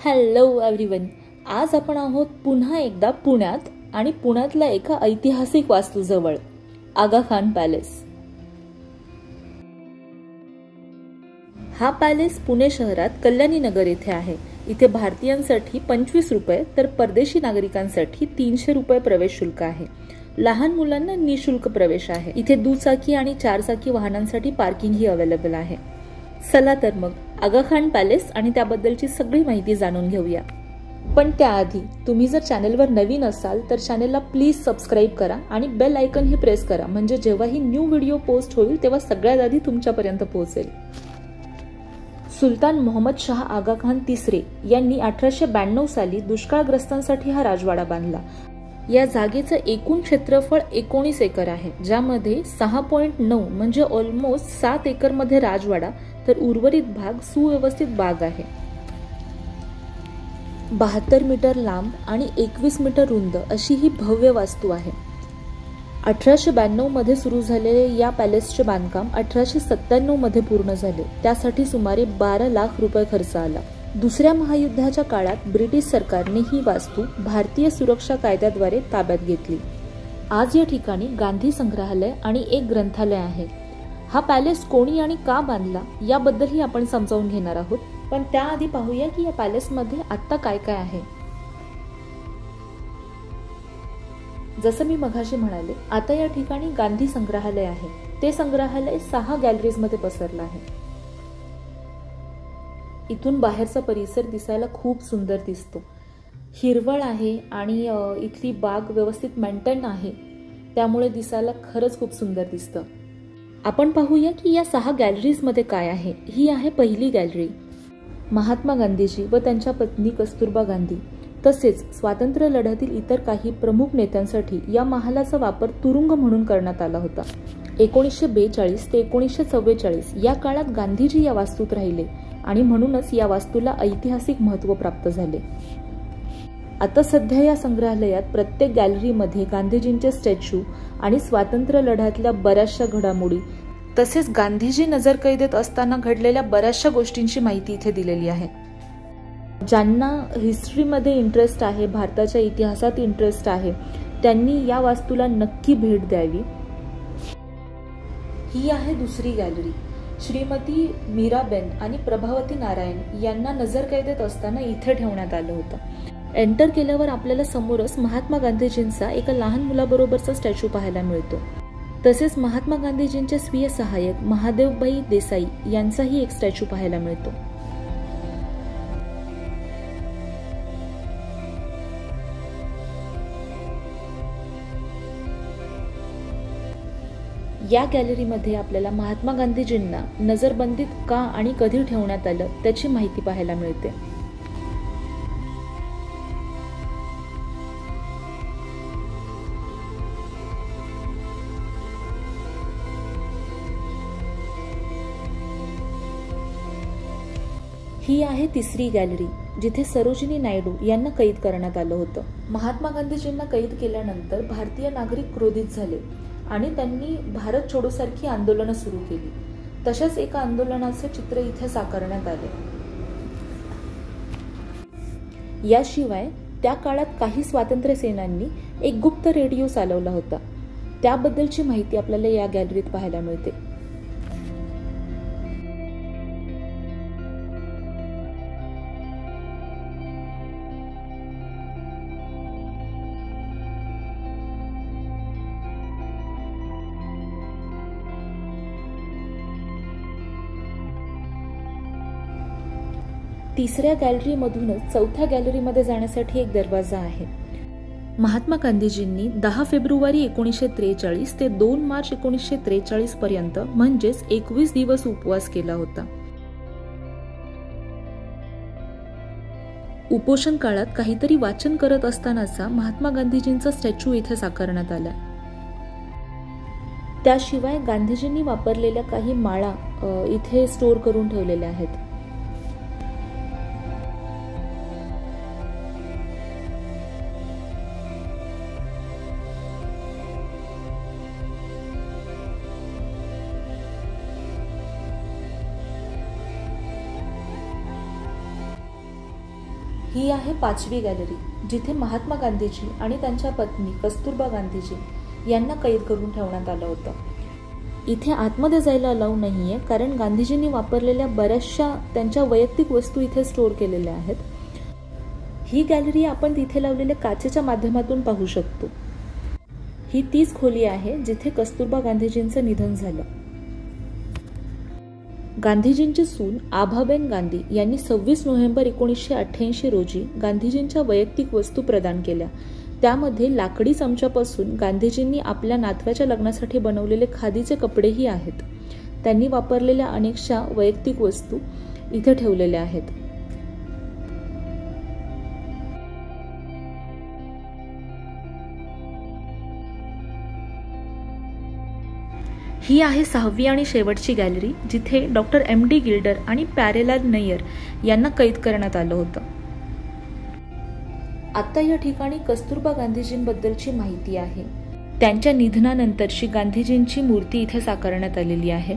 Hello everyone. आज आपण आहोत पुन्हा एकदा पुण्यात आणि पुण्यातल्या एका ऐतिहासिक वास्तूजवळ, आगा खान पॅलेस. हा पॅलेस पुणे शहरात कल्याणी नगर येथे आहे. इथे भारतीयांसाठी 25 रुपये तर परदेशी नागरिकांसाठी 300 रुपये प्रवेश शुल्क आहे. लहान मुलांना निशुल्क प्रवेश आहे. इथे दुचाकी आणि चारचाकी वाहनांसाठी पार्किंग ही अवेलेबल आहे. चला तर मग आगा खान पॅलेस आणि त्याबद्दलची सगळी माहिती जाणून घेऊया. पण त्याआधी तुम्ही जर चॅनलवर नवीन असाल तर चॅनलला प्लीज सबस्क्राईब करा आणि बेल आयकन ही प्रेस करा, म्हणजे जेव्हाही न्यू व्हिडिओ पोस्ट होईल तेव्हा सगळ्यात आधी तुमच्यापर्यंत पोहोचेल. सुलतान मोहम्मद शाह आगा खान तिसरे यांनी 1892 साली दुष्काळग्रस्तांसाठी हा राजवाडा बांधला. या जागेचं एकूण क्षेत्रफळ 19 एकर आहे, ज्यामध्ये 6.9 म्हणजे ऑलमोस्ट 7 एकर मध्ये राजवाडा तर उर्वरित भाग सुव्यवस्थित बाग आहे. 72 मीटर लांब आणि 21 मीटर रुंद अशी ही भव्य वास्तू आहे. 1892 मध्ये सुरू झालेले या पॅलेसचे बांधकाम 1897 मध्ये पूर्ण झाले. त्यासाठी सुमारे 12 लाख रुपये खर्च आला. दुसऱ्या महायुद्धाच्या काळात ब्रिटिश सरकारने ही वास्तू भारतीय सुरक्षा कायद्याद्वारे ताब्यात घेतली. आज या ठिकाणी गांधी संग्रहालय आणि एक ग्रंथालय आहे. हा पॅलेस कोणी आणि का बांधला याबद्दलही आपण समजावून घेणार आहोत. पण त्याआधी पाहूया की या पॅलेसमध्ये आता काय काय आहे. जसं मी मघाशी म्हणाले, आता या ठिकाणी गांधी संग्रहालय आहे. ते संग्रहालय 6 गॅलरीजमध्ये पसरलं आहे. इथून बाहेरचा परिसर दिसायला खूप सुंदर दिसतो. हिरवळ आहे आणि इथली बाग व्यवस्थित मेंटेन आहे, त्यामुळे दिसायला खरंच खूप सुंदर दिसतं. आपण पाहूया की या 6 गॅलरीजमध्ये काय आहे. ही आहे पहिली गॅलरी. महात्मा गांधीजी व त्यांच्या पत्नी कस्तुरबा गांधी तसेच स्वातंत्र्य लढ्यातील इतर काही प्रमुख नेत्यांसाठी या महालाचा वापर तुरुंग म्हणून करण्यात आला होता. 1942 ते 1944 या काळात गांधीजी या वास्तूत राहिले आणि म्हणूनच या वास्तूला ऐतिहासिक महत्त्व प्राप्त झाले. आता सध्या या संग्रहालयात प्रत्येक गॅलरीमध्ये गांधीजींचे स्टॅच्यू आणि स्वातंत्र्य लढ्यातल्या बऱ्याचशा घडामोडी तसेच गांधीजी नजरकैदेत असताना घडलेल्या बऱ्याचशा गोष्टींची माहिती इथे दिलेली आहे. ज्यांना हिस्ट्रीमध्ये इंटरेस्ट आहे, भारताच्या इतिहासात इंटरेस्ट आहे, त्यांनी या वास्तूला नक्की भेट द्यावी. ही आहे दुसरी गॅलरी. श्रीमती मीराबेन आणि प्रभावती नारायण यांना नजरकैदेत असताना इथे ठेवण्यात आलं होतं. एंटर केल्यावर आपल्याला समोरच महात्मा गांधीजींचा एका लहान मुलाबरोबरचा स्टॅच्यू पाहायला मिळतो. तसेच महात्मा गांधीजींचे स्वीय सहाय्यक महादेवबाई देसाई यांचाही एक स्टॅच्यू पाहायला मिळतो. या गॅलरीमध्ये आपल्याला महात्मा गांधीजींना नजरबंदीत का आणि कधी ठेवण्यात आलं त्याची माहिती पाहायला मिळते. ही आहे तिसरी गॅलरी, जिथे सरोजिनी नायडू यांना कैद करण्यात आलं होतं. महात्मा गांधीजींना कैद केल्यानंतर भारतीय नागरिक क्रोधित झाले आणि त्यांनी भारत छोडोसारखी आंदोलनं सुरू केली. तशाच एका आंदोलनाचे चित्र इथे साकारण्यात आले. याशिवाय त्या काळात काही स्वातंत्र्य सेनांनी एक गुप्त रेडिओ चालवला होता. त्याबद्दलची माहिती आपल्याला या गॅलरीत पाहायला मिळते. तिसऱ्या गॅलरीमधूनच चौथ्या गॅलरीमध्ये जाण्यासाठी एक दरवाजा आहे. महात्मा गांधीजींनी 10 फेब्रुवारी 1943 ते 2 मार्च 1943 पर्यंत म्हणजेच 21 दिवस उपवास केला होता. उपोषण काळात काहीतरी वाचन करत असतानाचा महात्मा गांधीजींचा स्टॅच्यू इथे साकारण्यात आला. त्याशिवाय गांधीजींनी वापरलेल्या काही माळा इथे स्टोअर करून ठेवलेल्या आहेत. ही आहे 5वी गॅलरी, जिथे महात्मा गांधीजी आणि त्यांच्या पत्नी कस्तुरबा गांधीजी यांना कैद करून ठेवण्यात आलं होतं। इथे आतमध्ये जायला अलाउ नाहीये, कारण गांधीजींनी वापरलेल्या बऱ्याचशा त्यांच्या वैयक्तिक वस्तू इथे स्टोअर केलेल्या आहेत। ही गॅलरी आपण तिथे लावलेल्या काचेच्या माध्यमातून पाहू शकतो। ही तीच खोली आहे जिथे कस्तुरबा गांधीजींचं निधन झालं। गांधीजींची सून आभाबेन गांधी यांनी 26 नोव्हेंबर 1988 रोजी गांधीजींच्या वैयक्तिक वस्तू प्रदान केल्या। त्यामध्ये लाकडी चमच्यापासून गांधीजींनी आपल्या नातवाच्या लग्नासाठी बनवलेले खादीचे कपडेही आहेत। त्यांनी वापरलेल्या अनेकशा वैयक्तिक वस्तू इथे ठेवलेल्या आहेत। ही आहे 6वी आणि शेवटची गॅलरी, जिथे डॉक्टर MD गिल्डर आणि प्यारेलाल नय्यर यांना कैद करण्यात आलं होतं। आता या ठिकाणी कस्तुरबा गांधीजींबद्दलची माहिती आहे। त्यांच्या निधनानंतरची गांधीजींची मूर्ती इथे साकारण्यात आलेली आहे।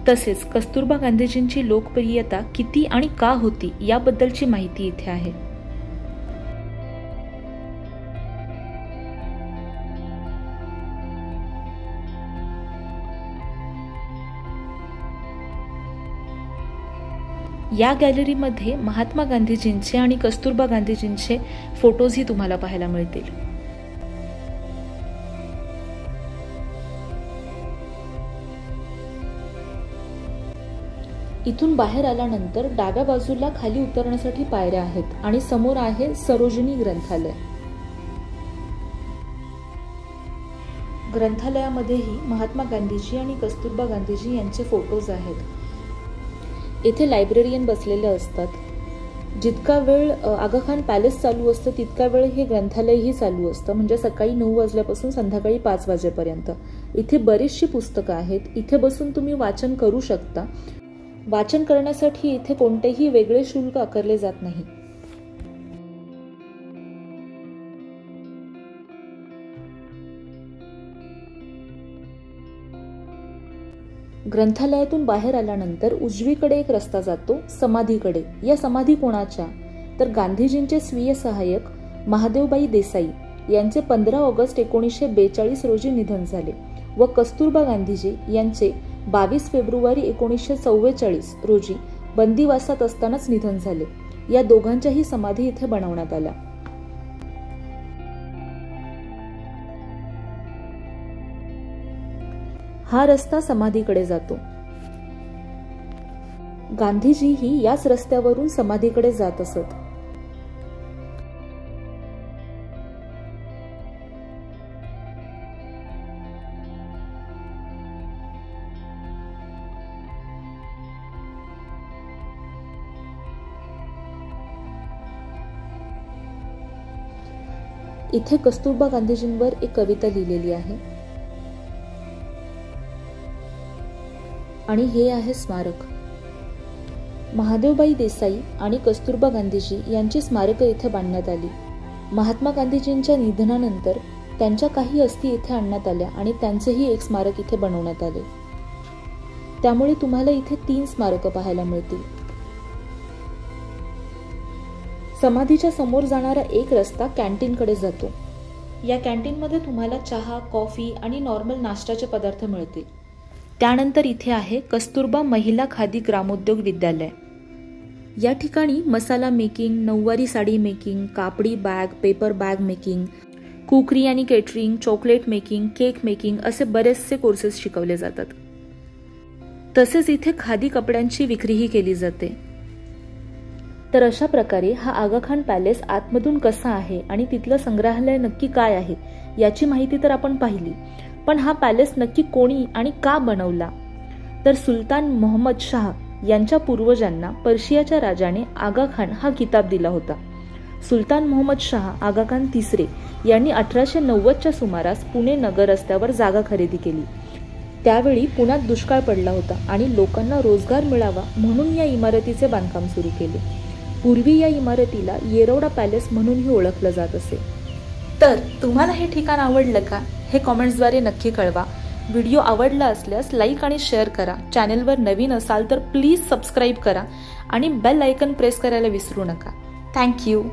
तसेच कस्तुरबा गांधीजींची लोकप्रियता किती आणि का होती याबद्दलची माहिती इथे आहे। या गॅलरीमध्ये महात्मा गांधीजींचे आणि कस्तुरबा गांधीजींचे फोटोजही तुम्हाला पाहायला मिळतील। इथून बाहेर आल्यानंतर डाव्या बाजूला खाली उतरण्यासाठी पायऱ्या आहेत आणि समोर आहे सरोजिनी ग्रंथालय। ग्रंथालयामध्येही महात्मा गांधीजी आणि कस्तुरबा गांधीजी यांचे फोटोज आहेत। येथे लायब्ररियन बसलेले असतात। जितका वेळ आगा खान पॅलेस चालू असतं तितका वेळ हे ग्रंथालयही चालू असतं, म्हणजे सकाळी 9 वाजल्यापासून संध्याकाळी 5 वाजेपर्यंत। इथे बरीचशी पुस्तकं आहेत। इथे बसून तुम्ही वाचन करू शकता। वाचन करण्यासाठी इथे कोणतेही वेगळे शुल्क आकारले जात नाही। ग्रंथालयातून बाहेर आल्यानंतर उजवीकडे एक रस्ता जातो समाधीकडे। या समाधी कोणाच्या, तर गांधीजींचे स्वीय सहाय्यक महादेवबाई देसाई यांचे 15 ऑगस्ट 1942 रोजी निधन झाले व कस्तुरबा गांधीजी यांचे 22 फेब्रुवारी 1944 रोजी बंदिवासात असतानाच निधन झाले। या दोघांच्याही समाधी इथे बनवण्यात आल्या। हा रस्ता समाधीकडे जातो। गांधीजीही याच रस्त्यावरून समाधीकडे जात असत। इथे कस्तुरबा गांधीजींवर एक कविता लिहिलेली आहे आणि हे आहे स्मारक। महादेवबाई देसाई आणि कस्तुरबा गांधीजी यांची स्मारक इथे बांधण्यात आली। महात्मा गांधीजींच्या निधनानंतर त्यांच्या काही अस्थी इथे आणण्यात आल्या आणि त्यांचेही एक स्मारक इथे बनवण्यात आले। त्यामुळे तुम्हाला इथे 3 स्मारकं पाहायला मिळतील। समाधीच्या समोर जाणारा एक रस्ता कॅन्टीनकडे जातो। या कॅन्टीनमध्ये तुम्हाला चहा, कॉफी आणि नॉर्मल नाश्त्याचे पदार्थ मिळतील। त्यानंतर इथे आहे कस्तुरबा महिला खादी ग्रामोद्योग विद्यालय। या ठिकाणी मसाला मेकिंग, नऊवारी साडी मेकिंग, कापडी बॅग, पेपर बॅग मेकिंग, कुकरी आणि catering, chocolate making, cake making असे बरेचसे कोर्सेस शिकवले जातात। तसेच इथे खादी कपड्यांची विक्रीही केली जाते। तर अशा प्रकारे हा आगा खान पॅलेस आतमधून कसा आहे आणि तिथलं संग्रहालय नक्की काय आहे याची माहिती तर आपण पाहिली, पण हा पॅलेस नक्की कोणी आणि का बनवला, तर सुलतान मोहम्मद शाह यांच्या पूर्वजांना पर्शियाच्या राजाने आगा खान हा किताब दिला होता। सुलतान मोहम्मद शाह आगा खान तिसरे यांनी 1890च्या सुमारास पुणे नगर रस्त्यावर जागा खरेदी केली। त्यावेळी पुण्यात दुष्काळ पडला होता आणि लोकांना रोजगार मिळावा म्हणून या इमारतीचे बांधकाम सुरू केले। पूर्वी या इमारतीला येरवडा पॅलेस म्हणूनही ओळखलं जात असे। तर तुम्हाला हे ठिकाण आवडलं का हे कॉमेंट्सद्वारे नक्की कळवा। व्हिडिओ आवडला असल्यास लाईक आणि शेअर करा। चॅनलवर नवीन असाल तर प्लीज सबस्क्राईब करा आणि बेल आयकन प्रेस करायला विसरू नका। थँक्यू.